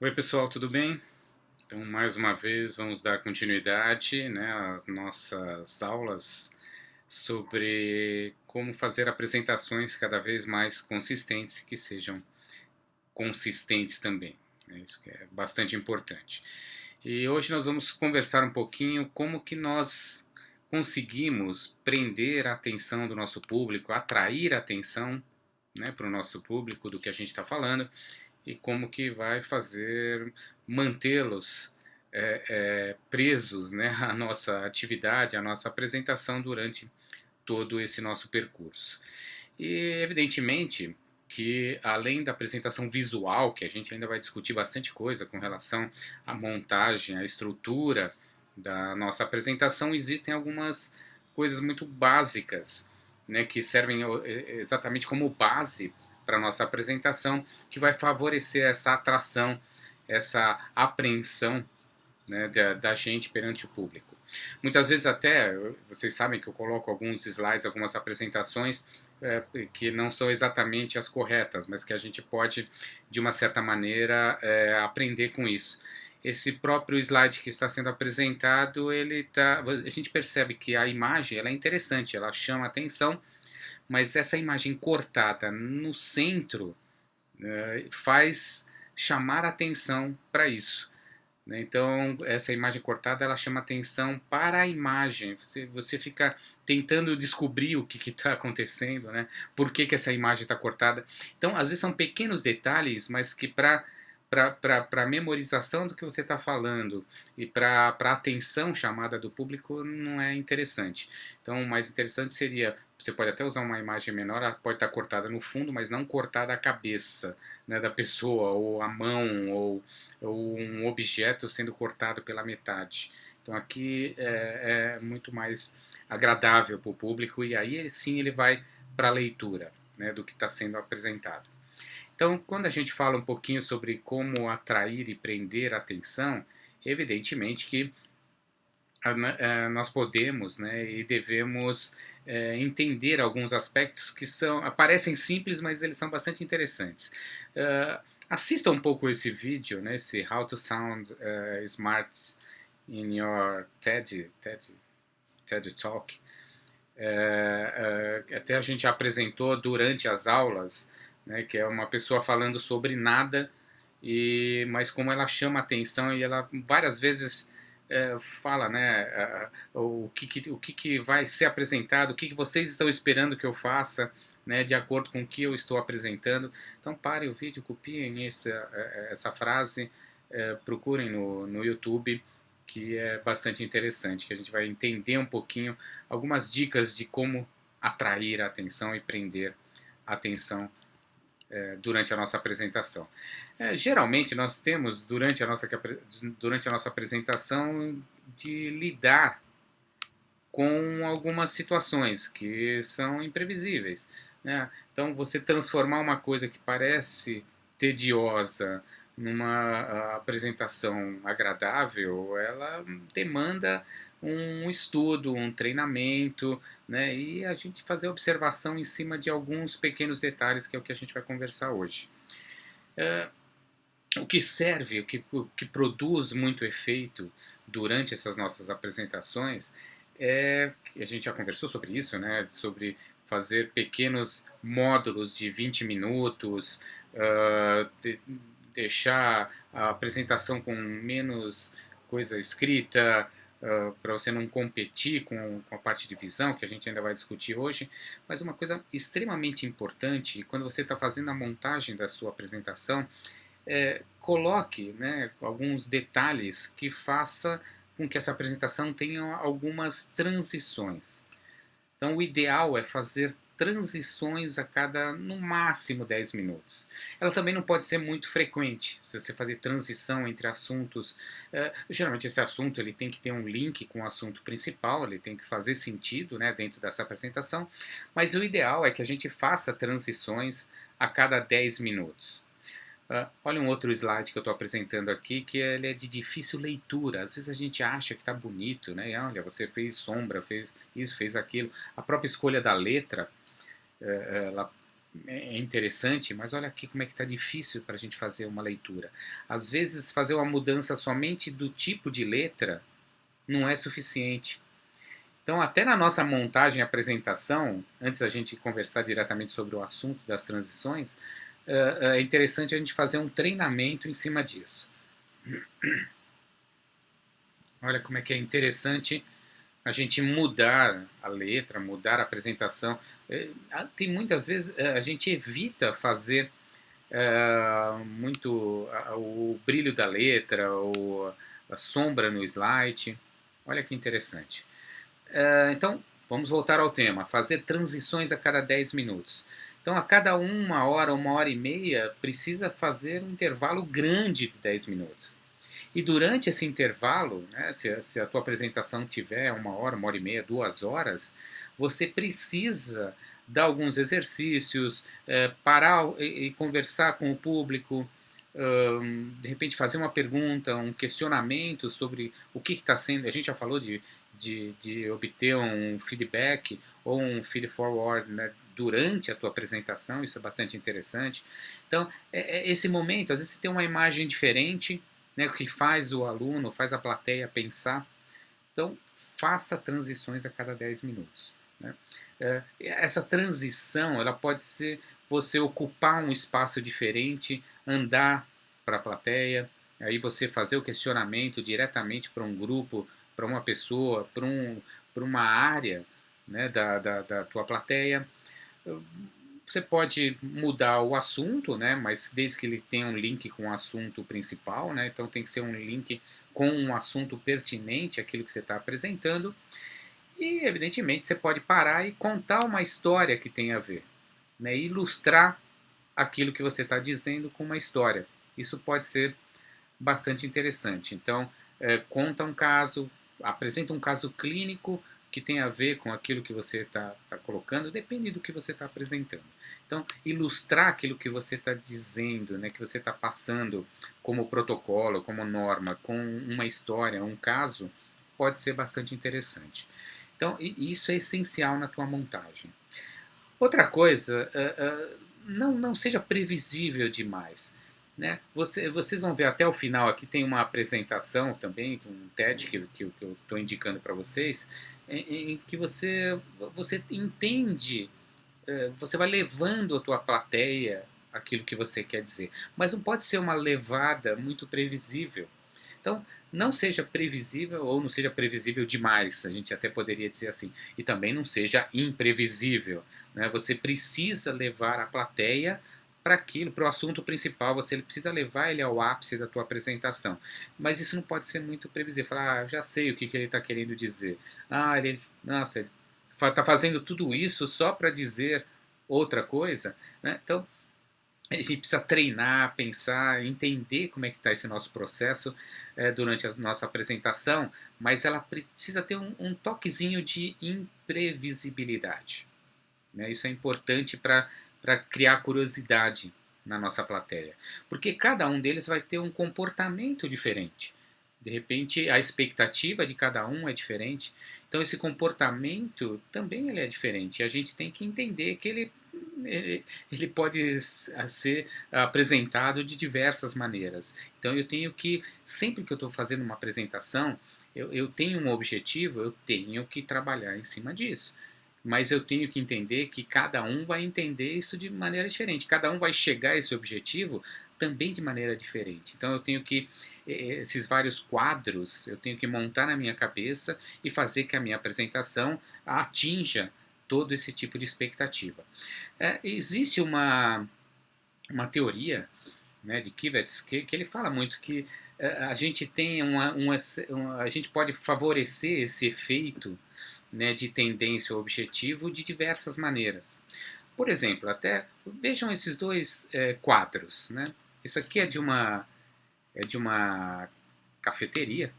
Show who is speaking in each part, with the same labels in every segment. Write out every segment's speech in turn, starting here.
Speaker 1: Oi pessoal, tudo bem? Então, mais uma vez, vamos dar continuidade, né, às nossas aulas sobre como fazer apresentações cada vez mais consistentes, que sejam consistentes também. Isso que é bastante importante. E hoje nós vamos conversar um pouquinho como que nós conseguimos prender a atenção do nosso público, atrair a atenção, né, para o nosso público do que a gente está falando e como que vai fazer mantê-los presos, né, à nossa atividade, à nossa apresentação durante todo esse nosso percurso. E evidentemente que além da apresentação visual, que a gente ainda vai discutir bastante coisa com relação à montagem, à estrutura da nossa apresentação, existem algumas coisas muito básicas, né, que servem exatamente como base para a nossa apresentação, que vai favorecer essa atração, essa apreensão, né, da gente perante o público. Muitas vezes até, vocês sabem que eu coloco alguns slides, algumas apresentações que não são exatamente as corretas, mas que a gente pode, de uma certa maneira, aprender com isso. Esse próprio slide que está sendo apresentado, a gente percebe que a imagem ela é interessante, ela chama atenção, mas essa imagem cortada no centro faz chamar atenção para isso, né? Então, essa imagem cortada ela chama atenção para a imagem. Você fica tentando descobrir o que está acontecendo, né? Por que essa imagem está cortada. Então, às vezes são pequenos detalhes, mas que para memorização do que você está falando e para a atenção chamada do público não é interessante. Então, o mais interessante seria, você pode até usar uma imagem menor, ela pode estar cortada no fundo, mas não cortada a cabeça, né, da pessoa, ou a mão, ou um objeto sendo cortado pela metade. Então aqui é muito mais agradável para o público e aí sim ele vai para a leitura, né, do que está sendo apresentado. Então, quando a gente fala um pouquinho sobre como atrair e prender a atenção, evidentemente que nós podemos, né, e devemos entender alguns aspectos que parecem simples, mas eles são bastante interessantes. Assista um pouco esse vídeo, né, esse How to Sound Smart in Your TED Talk. Até a gente já apresentou durante as aulas, né, que é uma pessoa falando sobre nada, mas como ela chama atenção e ela várias vezes fala, né, o que vai ser apresentado, o que vocês estão esperando que eu faça, né, de acordo com o que eu estou apresentando. Então parem o vídeo, copiem essa frase, procurem no YouTube, que é bastante interessante, que a gente vai entender um pouquinho algumas dicas de como atrair a atenção e prender a atenção durante a nossa apresentação. Geralmente nós temos durante a nossa apresentação de lidar com algumas situações que são imprevisíveis, né? Então você transformar uma coisa que parece tediosa numa apresentação agradável, ela demanda um estudo, um treinamento, né? E a gente fazer observação em cima de alguns pequenos detalhes, que é o que a gente vai conversar hoje. O que serve, o que produz muito efeito durante essas nossas apresentações que a gente já conversou sobre isso, né? Sobre fazer pequenos módulos de 20 minutos, deixar a apresentação com menos coisa escrita, para você não competir com a parte de visão, que a gente ainda vai discutir hoje, mas uma coisa extremamente importante, quando você está fazendo a montagem da sua apresentação, coloque, né, alguns detalhes que faça com que essa apresentação tenha algumas transições. Então, o ideal é fazer transições a cada, no máximo, 10 minutos. Ela também não pode ser muito frequente, se você fazer transição entre assuntos. Geralmente esse assunto ele tem que ter um link com o assunto principal, ele tem que fazer sentido, né, dentro dessa apresentação, mas o ideal é que a gente faça transições a cada 10 minutos. Olha um outro slide que eu estou apresentando aqui, que ele é de difícil leitura. Às vezes a gente acha que está bonito, né? E, olha, você fez sombra, fez isso, fez aquilo. A própria escolha da letra, ela é interessante, mas olha aqui como é que está difícil para a gente fazer uma leitura. Às vezes, fazer uma mudança somente do tipo de letra não é suficiente. Então, até na nossa montagem e apresentação, antes da gente conversar diretamente sobre o assunto das transições, é interessante a gente fazer um treinamento em cima disso. Olha como é que é interessante a gente mudar a letra, mudar a apresentação. Tem muitas vezes a gente evita fazer muito o brilho da letra ou a sombra no slide. Olha que interessante. Então, vamos voltar ao tema. Fazer transições a cada 10 minutos. Então, a cada 1 hora e meia, precisa fazer um intervalo grande de 10 minutos. E durante esse intervalo, né, se a tua apresentação tiver 1 hora e meia, 2 horas, você precisa dar alguns exercícios, parar e conversar com o público, de repente fazer uma pergunta, um questionamento sobre o que está sendo. A gente já falou de obter um feedback ou um feed forward, né, durante a tua apresentação, isso é bastante interessante. Então, esse momento, às vezes você tem uma imagem diferente, né, que faz o aluno, faz a plateia pensar. Então, faça transições a cada 10 minutos. Né? Essa transição, ela pode ser você ocupar um espaço diferente, andar para a plateia, aí você fazer o questionamento diretamente para um grupo, para uma pessoa, para uma área, né, da tua plateia. Você pode mudar o assunto, né, mas desde que ele tenha um link com o assunto principal, né, então tem que ser um link com um assunto pertinente àquilo que você está apresentando. E, evidentemente, você pode parar e contar uma história que tem a ver, né, ilustrar aquilo que você está dizendo com uma história. Isso pode ser bastante interessante. Então, conta um caso, apresenta um caso clínico que tem a ver com aquilo que você está colocando, depende do que você está apresentando. Então, ilustrar aquilo que você está dizendo, né, que você está passando como protocolo, como norma, com uma história, um caso, pode ser bastante interessante. Então, isso é essencial na tua montagem. Outra coisa, não seja previsível demais. Né? Vocês vão ver até o final, aqui tem uma apresentação também, um TED que eu estou indicando para vocês, em que você entende, você vai levando a tua plateia aquilo que você quer dizer. Mas não pode ser uma levada muito previsível. Então, não seja previsível ou não seja previsível demais, a gente até poderia dizer assim. E também não seja imprevisível. Né? Você precisa levar a plateia para aquilo, para o assunto principal, você precisa levar ele ao ápice da tua apresentação. Mas isso não pode ser muito previsível. Falar, já sei o que ele está querendo dizer. Ele está fazendo tudo isso só para dizer outra coisa. Né? Então, a gente precisa treinar, pensar, entender como é que está esse nosso processo durante a nossa apresentação, mas ela precisa ter um toquezinho de imprevisibilidade. Né? Isso é importante para criar curiosidade na nossa plateia, porque cada um deles vai ter um comportamento diferente. De repente, a expectativa de cada um é diferente, então esse comportamento também ele é diferente. E a gente tem que entender que ele pode ser apresentado de diversas maneiras. Então eu tenho que, sempre que eu estou fazendo uma apresentação, eu tenho um objetivo, eu tenho que trabalhar em cima disso. Mas eu tenho que entender que cada um vai entender isso de maneira diferente. Cada um vai chegar a esse objetivo também de maneira diferente. Então eu tenho que, esses vários quadros, eu tenho que montar na minha cabeça e fazer que a minha apresentação atinja todo esse tipo de expectativa. Existe uma teoria, né, de Kivitz que ele fala muito que a gente tem a gente pode favorecer esse efeito, né, de tendência ou objetivo de diversas maneiras. Por exemplo, até vejam esses dois quadros. Né? Isso aqui é de uma cafeteria,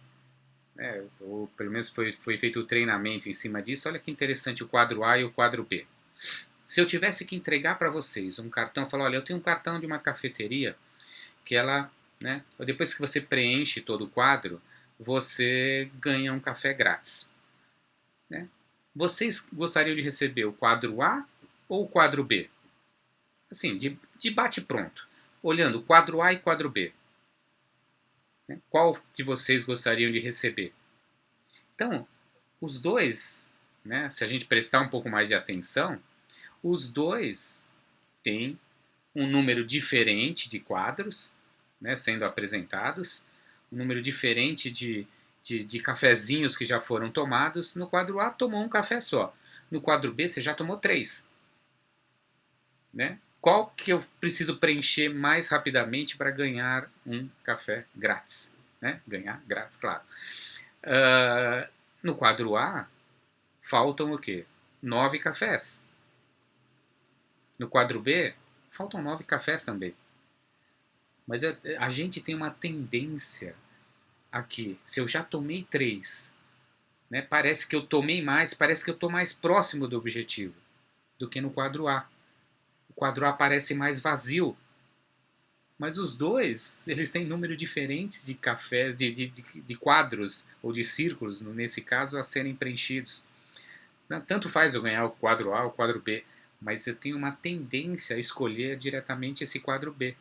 Speaker 1: ou pelo menos foi feito o treinamento em cima disso. Olha que interessante o quadro A e o quadro B. Se eu tivesse que entregar para vocês um cartão, falar, olha, eu tenho um cartão de uma cafeteria que ela, né, depois que você preenche todo o quadro, você ganha um café grátis. Né? Vocês gostariam de receber o quadro A ou o quadro B? assim, de bate-pronto, olhando quadro A e quadro B. Né? Qual que vocês gostariam de receber? Então, os dois, né, se a gente prestar um pouco mais de atenção, os dois têm um número diferente de quadros, né, sendo apresentados, um número diferente de cafezinhos que já foram tomados. No quadro A, tomou um café só. No quadro B, você já tomou 3. Né? Qual que eu preciso preencher mais rapidamente para ganhar um café grátis? Né? Ganhar grátis, claro. No quadro A, faltam o quê? 9 cafés. No quadro B, faltam 9 cafés também. Mas a gente tem uma tendência aqui. Se eu já tomei 3, né, parece que eu tomei mais, parece que eu estou mais próximo do objetivo do que no quadro A. O quadro A parece mais vazio. Mas os dois, eles têm número diferentes de cafés, de quadros ou de círculos, nesse caso, a serem preenchidos. Tanto faz eu ganhar o quadro A ou o quadro B, mas eu tenho uma tendência a escolher diretamente esse quadro B.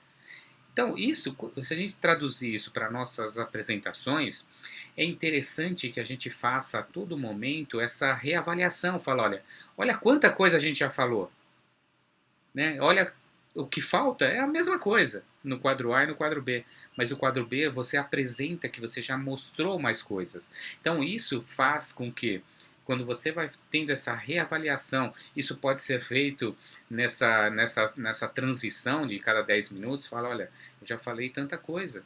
Speaker 1: Então, isso, se a gente traduzir isso para nossas apresentações, é interessante que a gente faça a todo momento essa reavaliação. Fala, olha quanta coisa a gente já falou. Né? Olha, o que falta é a mesma coisa no quadro A e no quadro B. Mas o quadro B você apresenta que você já mostrou mais coisas. Então, isso faz com que, quando você vai tendo essa reavaliação, isso pode ser feito nessa transição de cada 10 minutos, fala, olha, eu já falei tanta coisa.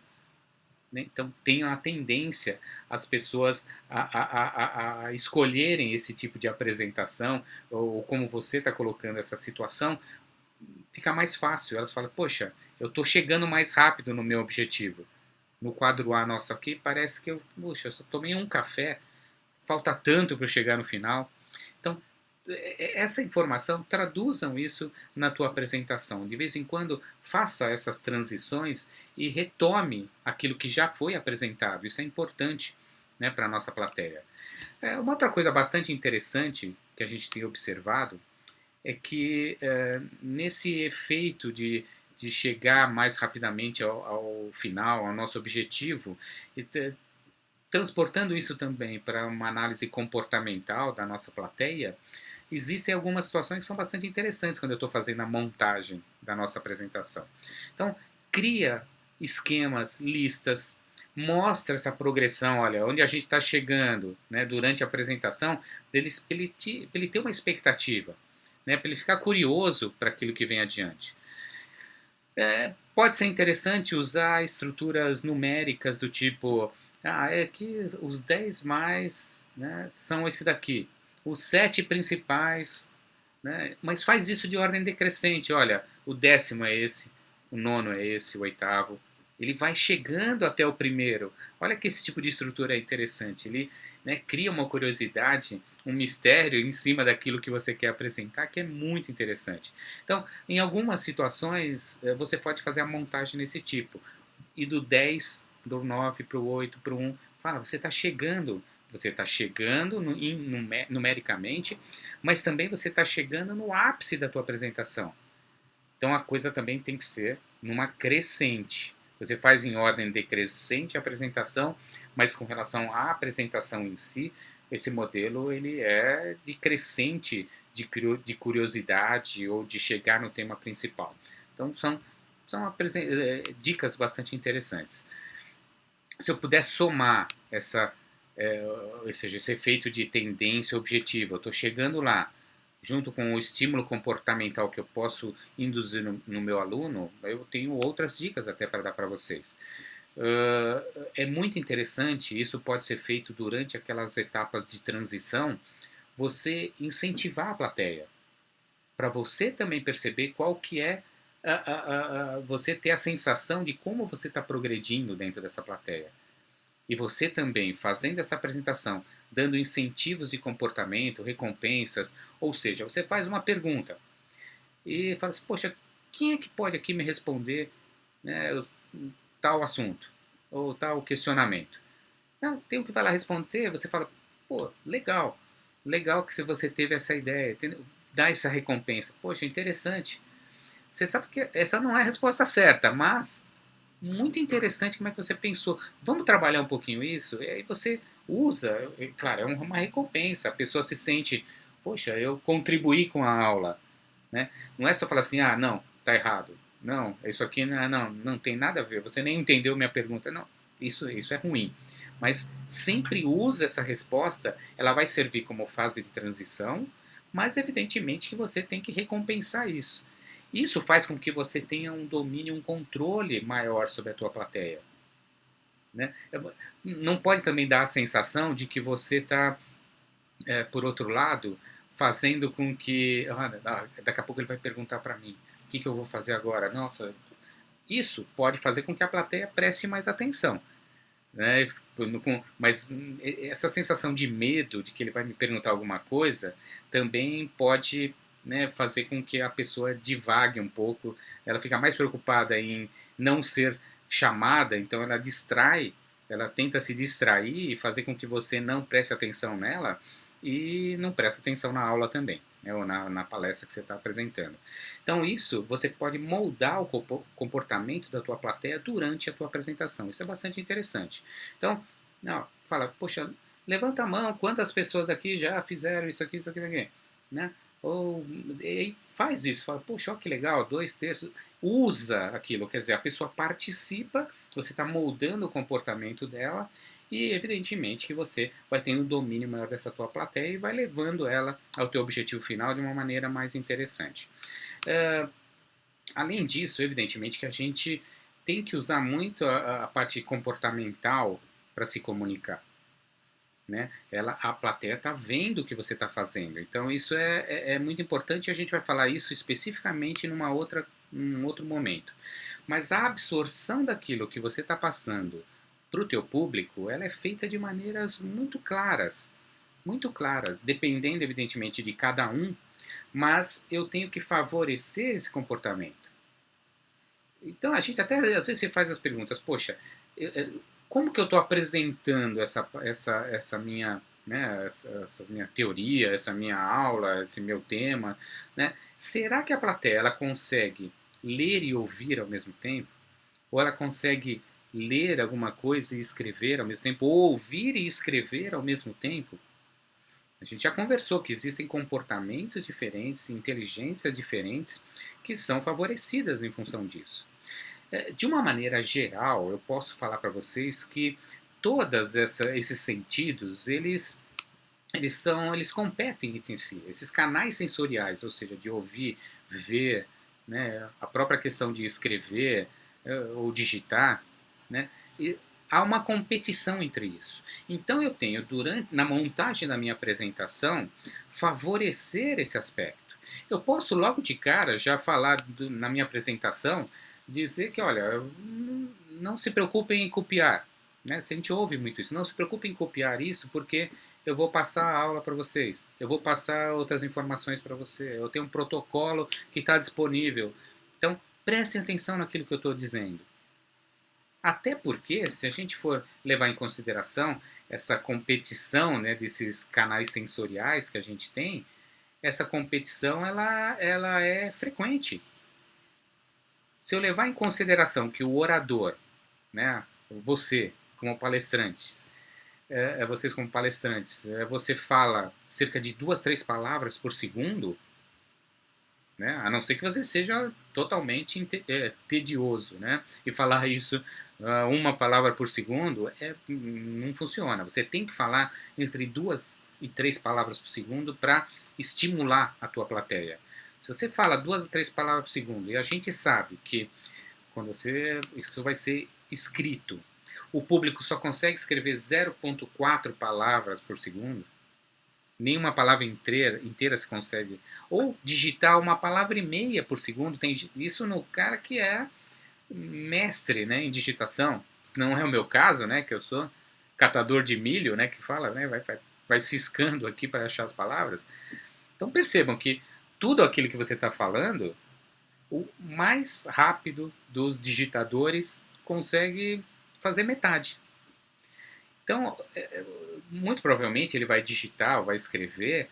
Speaker 1: Né? Então, tem a tendência as pessoas a escolherem esse tipo de apresentação, ou como você está colocando essa situação, fica mais fácil. Elas falam, poxa, eu estou chegando mais rápido no meu objetivo. No quadro A nosso aqui, parece que eu só tomei um café, falta tanto para eu chegar no final. Então, essa informação, traduzam isso na tua apresentação. De vez em quando, faça essas transições e retome aquilo que já foi apresentado. Isso é importante, né, para a nossa plateia. Uma outra coisa bastante interessante que a gente tem observado é que nesse efeito de chegar mais rapidamente ao final, ao nosso objetivo, e transportando isso também para uma análise comportamental da nossa plateia, existem algumas situações que são bastante interessantes quando eu estou fazendo a montagem da nossa apresentação. Então, cria esquemas, listas, mostra essa progressão, olha, onde a gente está chegando, né, durante a apresentação, para ele ter uma expectativa, né, para ele ficar curioso para aquilo que vem adiante. Pode ser interessante usar estruturas numéricas do tipo, é que os 10 mais, né, são esse daqui, os 7 principais, né, mas faz isso de ordem decrescente, olha, o 10º é esse, o 9º é esse, o 8º, ele vai chegando até o primeiro. Olha que esse tipo de estrutura é interessante. Ele, né, cria uma curiosidade, um mistério em cima daquilo que você quer apresentar, que é muito interessante. Então, em algumas situações, você pode fazer a montagem nesse tipo. E do 10, do 9 para o 8, para o 1, fala, você está chegando numericamente, mas também você está chegando no ápice da tua apresentação. Então a coisa também tem que ser numa crescente. Você faz em ordem decrescente a apresentação, mas com relação à apresentação em si, esse modelo ele é de crescente de curiosidade ou de chegar no tema principal. Então são dicas bastante interessantes. Se eu puder somar ou seja, esse efeito de tendência objetiva, eu estou chegando lá, junto com o estímulo comportamental que eu posso induzir no meu aluno, eu tenho outras dicas até para dar para vocês. É muito interessante, isso pode ser feito durante aquelas etapas de transição, você incentivar a plateia, para você também perceber qual que é, você ter a sensação de como você está progredindo dentro dessa plateia. E você também, fazendo essa apresentação, dando incentivos de comportamento, recompensas, ou seja, você faz uma pergunta e fala assim, poxa, quem é que pode aqui me responder, né, tal assunto ou tal questionamento? Tem o que vai lá responder, você fala, pô, legal que você teve essa ideia, dá essa recompensa, poxa, interessante. Você sabe que essa não é a resposta certa, mas muito interessante como é que você pensou. Vamos trabalhar um pouquinho isso? E aí você usa, claro, é uma recompensa. A pessoa se sente, poxa, eu contribuí com a aula, né? Não é só falar assim, ah, não, tá errado. Não, isso aqui não tem nada a ver. Você nem entendeu minha pergunta. Não, isso é ruim. Mas sempre usa essa resposta, ela vai servir como fase de transição, mas evidentemente que você tem que recompensar isso. Isso faz com que você tenha um domínio, um controle maior sobre a tua plateia. Né? Não pode também dar a sensação de que você está, por outro lado, fazendo com que. Daqui a pouco ele vai perguntar para mim: o que eu vou fazer agora? Nossa, isso pode fazer com que a plateia preste mais atenção. Né? Mas essa sensação de medo de que ele vai me perguntar alguma coisa também pode, né, fazer com que a pessoa divague um pouco, ela fica mais preocupada em não ser chamada, então ela distrai, ela tenta se distrair e fazer com que você não preste atenção nela e não preste atenção na aula também, né, ou na palestra que você está apresentando. Então isso, você pode moldar o comportamento da tua plateia durante a tua apresentação, isso é bastante interessante. Então, não, fala, poxa, levanta a mão, quantas pessoas aqui já fizeram isso aqui, né? Ou e faz isso, fala, poxa, ó, que legal, 2/3, usa aquilo, quer dizer, a pessoa participa, você está moldando o comportamento dela e evidentemente que você vai tendo um domínio maior dessa tua plateia e vai levando ela ao teu objetivo final de uma maneira mais interessante. Além disso, evidentemente que a gente tem que usar muito a parte comportamental para se comunicar. Né? A plateia está vendo o que você está fazendo. Então isso é muito importante e a gente vai falar isso especificamente num outro momento. Mas a absorção daquilo que você está passando para o teu público, ela é feita de maneiras muito claras, dependendo evidentemente de cada um, mas eu tenho que favorecer esse comportamento. Então a gente até às vezes se faz as perguntas, poxa, como que eu estou apresentando essa minha, né, essa minha teoria, essa minha aula, esse meu tema, né? Será que a plateia ela consegue ler e ouvir ao mesmo tempo? Ou ela consegue ler alguma coisa e escrever ao mesmo tempo? Ou ouvir e escrever ao mesmo tempo? A gente já conversou que existem comportamentos diferentes, inteligências diferentes que são favorecidas em função disso. De uma maneira geral, eu posso falar para vocês que todos esses sentidos, eles competem entre si. Esses canais sensoriais, ou seja, de ouvir, ver, né, a própria questão de escrever ou digitar, né, e há uma competição entre isso. Então eu tenho, na montagem da minha apresentação, favorecer esse aspecto. Eu posso logo de cara já falar na minha apresentação, dizer que, olha, não se preocupem em copiar. Né? Se a gente ouve muito isso, não se preocupem em copiar isso, porque eu vou passar a aula para vocês, eu vou passar outras informações para você, eu tenho um protocolo que está disponível. Então, prestem atenção naquilo que eu estou dizendo. Até porque, se a gente for levar em consideração essa competição, né, desses canais sensoriais que a gente tem, essa competição ela é frequente. Se eu levar em consideração que o orador, né, você como palestrantes, vocês como palestrantes, você fala cerca de 2, 3 palavras por segundo, né, a não ser que você seja totalmente tedioso, né, e falar isso uma palavra por segundo não funciona. Você tem que falar entre 2 e 3 palavras por segundo para estimular a tua plateia. Se você fala 2 a 3 palavras por segundo, e a gente sabe que quando isso vai ser escrito, o público só consegue escrever 0,4 palavras por segundo, nenhuma palavra inteira se consegue, ou digitar uma palavra e meia por segundo, tem isso no cara que é mestre, né, em digitação, não é o meu caso, né, que eu sou catador de milho, né, que fala, né, vai ciscando aqui para achar as palavras. Então percebam que tudo aquilo que você está falando, o mais rápido dos digitadores consegue fazer metade. Então, muito provavelmente ele vai digitar ou vai escrever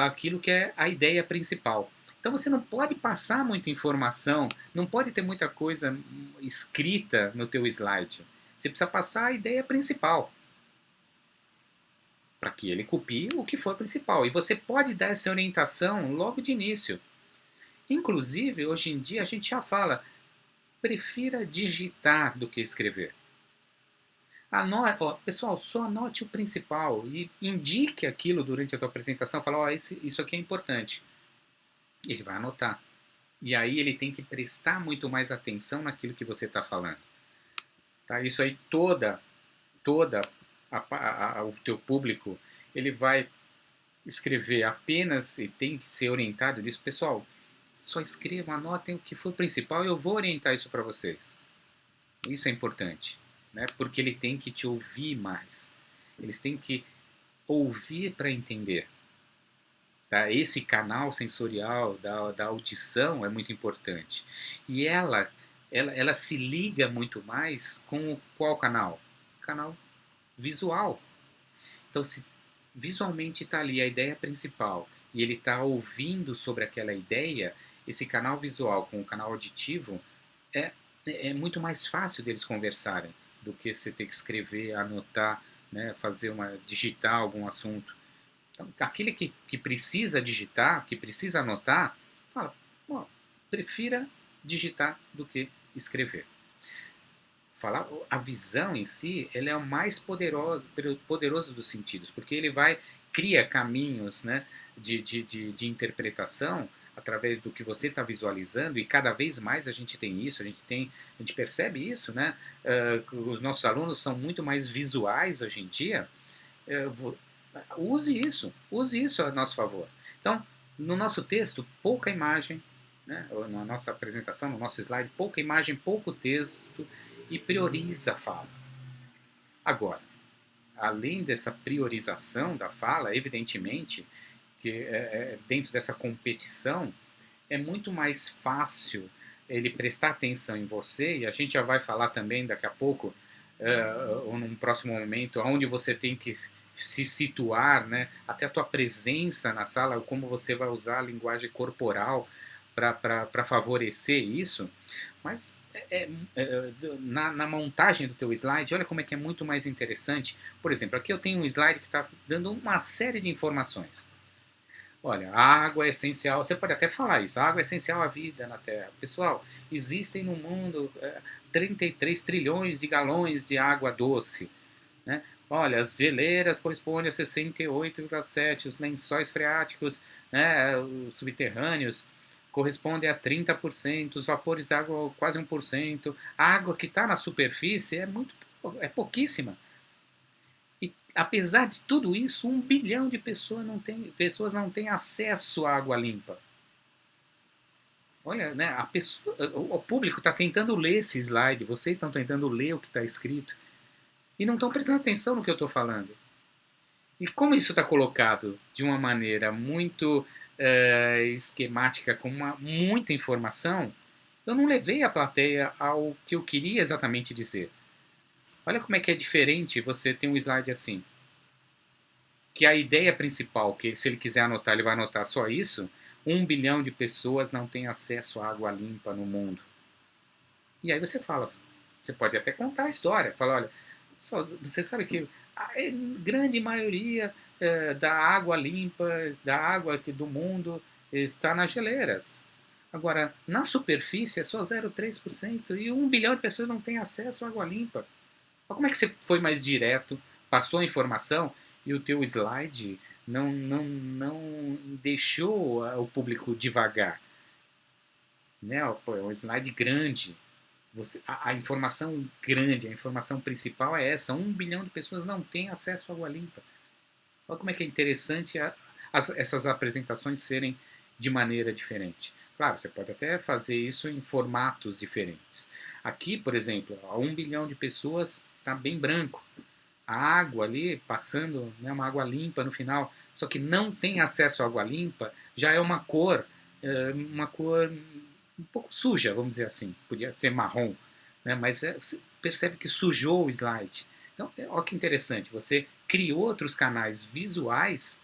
Speaker 1: aquilo que é a ideia principal. Então você não pode passar muita informação, não pode ter muita coisa escrita no teu slide. Você precisa passar a ideia principal, para que ele copie o que for principal. E você pode dar essa orientação logo de início. Inclusive, hoje em dia, a gente já fala, prefira digitar do que escrever. Pessoal, só anote o principal e indique aquilo durante a tua apresentação. Fala, isso aqui é importante. Ele vai anotar. E aí ele tem que prestar muito mais atenção naquilo que você está falando. Tá? Isso aí toda o teu público, ele vai escrever apenas, e tem que ser orientado disso. Pessoal, só escrevam, anotem o que for principal e eu vou orientar isso para vocês. Isso é importante, né? Porque ele tem que te ouvir mais. Eles têm que ouvir para entender. Tá? Esse canal sensorial da audição é muito importante. E ela se liga muito mais com qual canal? Canal visual. Então, se visualmente está ali a ideia principal e ele está ouvindo sobre aquela ideia, esse canal visual com o canal auditivo é muito mais fácil deles conversarem do que você ter que escrever, anotar, né, digitar algum assunto. Então, aquele que precisa digitar, que precisa anotar, fala, prefira digitar do que escrever. A visão em si, ele é o mais poderoso dos sentidos, porque ele cria caminhos, né, de interpretação através do que você está visualizando, e cada vez mais a gente tem isso, a gente percebe isso, né? Os nossos alunos são muito mais visuais hoje em dia. Use isso a nosso favor. Então, no nosso texto, pouca imagem, né? Na nossa apresentação, no nosso slide, pouca imagem, pouco texto, e prioriza a fala. Agora, além dessa priorização da fala, evidentemente, que dentro dessa competição, é muito mais fácil ele prestar atenção em você, e a gente já vai falar também daqui a pouco, ou num próximo momento, onde você tem que se situar, né? Até a tua presença na sala, como você vai usar a linguagem corporal para favorecer isso. Mas na montagem do teu slide, olha como é que é muito mais interessante. Por exemplo, aqui eu tenho um slide que está dando uma série de informações. Olha, a água é essencial, você pode até falar isso, a água é essencial à vida na Terra. Pessoal, existem no mundo 33 trilhões de galões de água doce, né? Olha, as geleiras correspondem a 68,7, os lençóis freáticos, né, os subterrâneos, correspondem a 30%, os vapores d'água quase 1%, a água que está na superfície é pouquíssima. E apesar de tudo isso, 1 bilhão de pessoas não têm acesso à água limpa. Olha, né, o público está tentando ler esse slide, vocês estão tentando ler o que está escrito e não estão prestando atenção no que eu estou falando. E como isso está colocado de uma maneira muito esquemática, com muita informação, eu não levei a plateia ao que eu queria exatamente dizer. Olha como é que é diferente você ter um slide assim. Que a ideia principal, que se ele quiser anotar, ele vai anotar só isso. 1 bilhão de pessoas não têm acesso à água limpa no mundo. E aí você fala, você pode até contar a história. Fala, olha, você sabe que a grande maioria da água limpa, da água do mundo, está nas geleiras. Agora, na superfície é só 0,3% e 1 bilhão de pessoas não têm acesso à água limpa. Olha como é que você foi mais direto, passou a informação e o teu slide não deixou o público devagar. Né? É um slide grande. A informação grande, a informação principal é essa. 1 bilhão de pessoas não têm acesso à água limpa. Olha como é que é interessante essas apresentações serem de maneira diferente. Claro, você pode até fazer isso em formatos diferentes. Aqui, por exemplo, 1 bilhão de pessoas está bem branco. A água ali passando, né, uma água limpa no final, só que não tem acesso à água limpa, já é uma cor um pouco suja, vamos dizer assim. Podia ser marrom, né, mas você percebe que sujou o slide. Então, olha que interessante, você criou outros canais visuais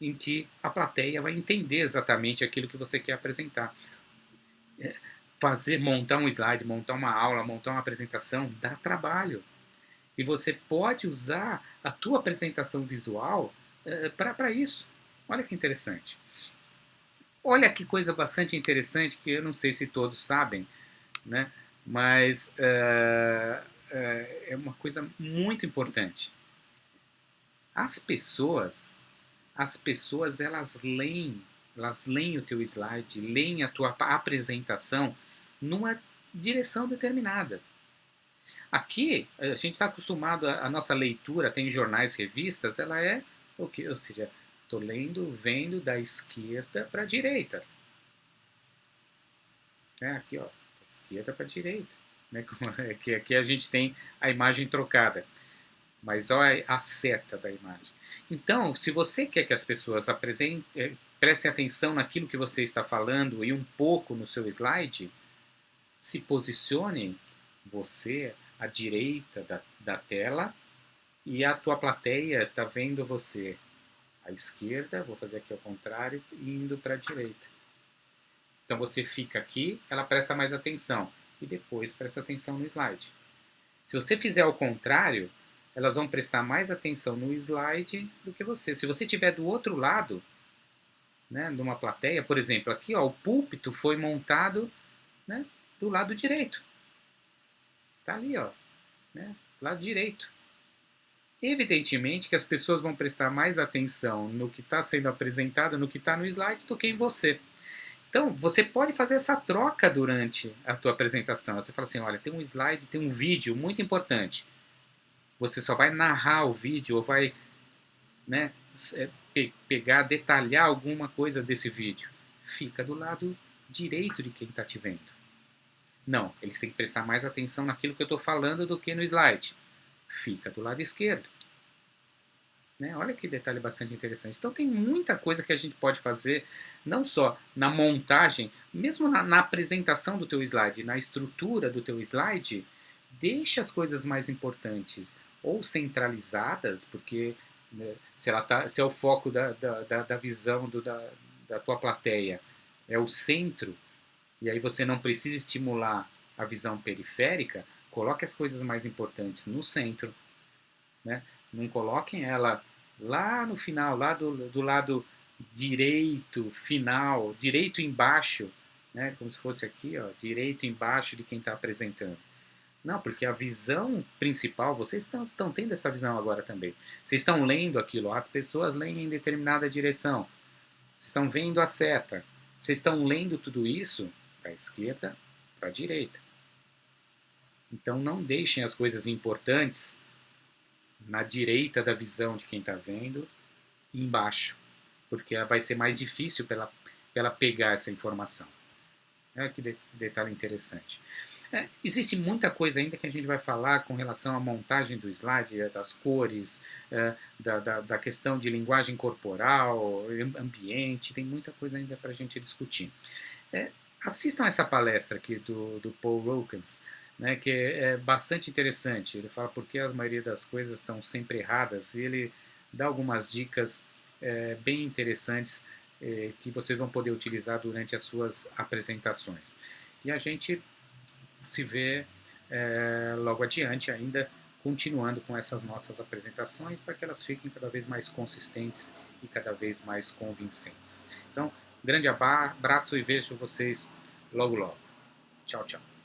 Speaker 1: em que a plateia vai entender exatamente aquilo que você quer apresentar. Montar um slide, montar uma aula, montar uma apresentação, dá trabalho. E você pode usar a tua apresentação visual para isso. Olha que interessante. Olha que coisa bastante interessante que eu não sei se todos sabem, né? Mas é uma coisa muito importante. As pessoas elas leem o teu slide, leem a tua apresentação numa direção determinada. Aqui, a gente está acostumado, a nossa leitura, tem jornais, revistas, ela é o que? Ou seja, estou vendo da esquerda para a direita. Aqui, ó, esquerda para a direita. Né? Aqui a gente tem a imagem trocada. Mas olha a seta da imagem. Então, se você quer que as pessoas prestem atenção naquilo que você está falando e um pouco no seu slide, se posicione você à direita da tela e a tua plateia está vendo você à esquerda, vou fazer aqui ao contrário, indo para a direita. Então você fica aqui, ela presta mais atenção e depois presta atenção no slide. Se você fizer ao contrário, elas vão prestar mais atenção no slide do que você. Se você estiver do outro lado, né, de uma plateia, por exemplo, aqui ó, o púlpito foi montado, né, do lado direito. Está ali, ó, né, lado direito. Evidentemente que as pessoas vão prestar mais atenção no que está sendo apresentado, no que está no slide, do que em você. Então, você pode fazer essa troca durante a tua apresentação. Você fala assim, olha, tem um slide, tem um vídeo muito importante. Você só vai narrar o vídeo ou vai, né, pegar, detalhar alguma coisa desse vídeo. Fica do lado direito de quem está te vendo. Não, eles têm que prestar mais atenção naquilo que eu estou falando do que no slide. Fica do lado esquerdo. Né? Olha que detalhe bastante interessante. Então tem muita coisa que a gente pode fazer, não só na montagem, mesmo na apresentação do teu slide, na estrutura do teu slide, deixa as coisas mais importantes ou centralizadas, porque né, se é o foco da visão da tua plateia, é o centro, e aí você não precisa estimular a visão periférica, coloque as coisas mais importantes no centro, né? Não coloquem ela lá no final, lá do lado direito, final, direito embaixo, né? Como se fosse aqui, ó, direito embaixo de quem está apresentando. Não, porque a visão principal, vocês estão tendo essa visão agora também. Vocês estão lendo aquilo, as pessoas leem em determinada direção. Vocês estão vendo a seta. Vocês estão lendo tudo isso para a esquerda, para a direita. Então não deixem as coisas importantes na direita da visão de quem está vendo, embaixo, porque vai ser mais difícil para ela pegar essa informação. Que detalhe interessante. Existe muita coisa ainda que a gente vai falar com relação à montagem do slide, das cores, da questão de linguagem corporal, ambiente, tem muita coisa ainda para a gente discutir. Assistam essa palestra aqui do Paul Wilkins, né, que é bastante interessante. Ele fala porque a maioria das coisas estão sempre erradas e ele dá algumas dicas bem interessantes que vocês vão poder utilizar durante as suas apresentações. E a gente se vê logo adiante ainda continuando com essas nossas apresentações para que elas fiquem cada vez mais consistentes e cada vez mais convincentes. Então, grande abraço e vejo vocês logo logo. Tchau, tchau.